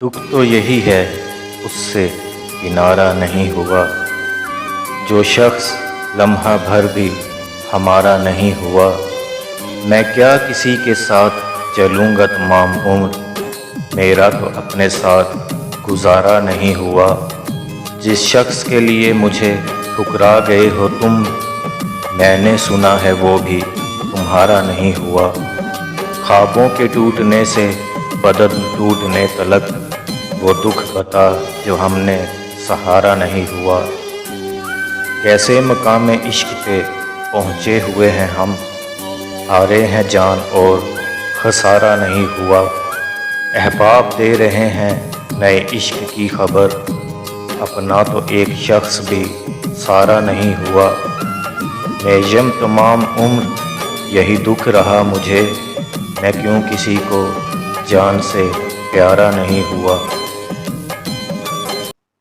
दुख तो यही है उससे किनारा नहीं हुआ, जो शख्स लम्हा भर भी हमारा नहीं हुआ। मैं क्या किसी के साथ चलूँगा तमाम उम्र, मेरा तो अपने साथ गुजारा नहीं हुआ। जिस शख्स के लिए मुझे ठुकरा गए हो तुम, मैंने सुना है वो भी तुम्हारा नहीं हुआ। ख्वाबों के टूटने से बदन टूटने तलक, वो दुख बता जो हमने सहारा नहीं हुआ। कैसे मकाम इश्क पे पहुँचे हुए हैं हम, हारे हैं जान और खसारा नहीं हुआ। अहबाब दे रहे हैं नए इश्क की खबर, अपना तो एक शख्स भी सारा नहीं हुआ। मेजम तमाम उम्र यही दुख रहा मुझे, मैं क्यों किसी को जान से प्यारा नहीं हुआ।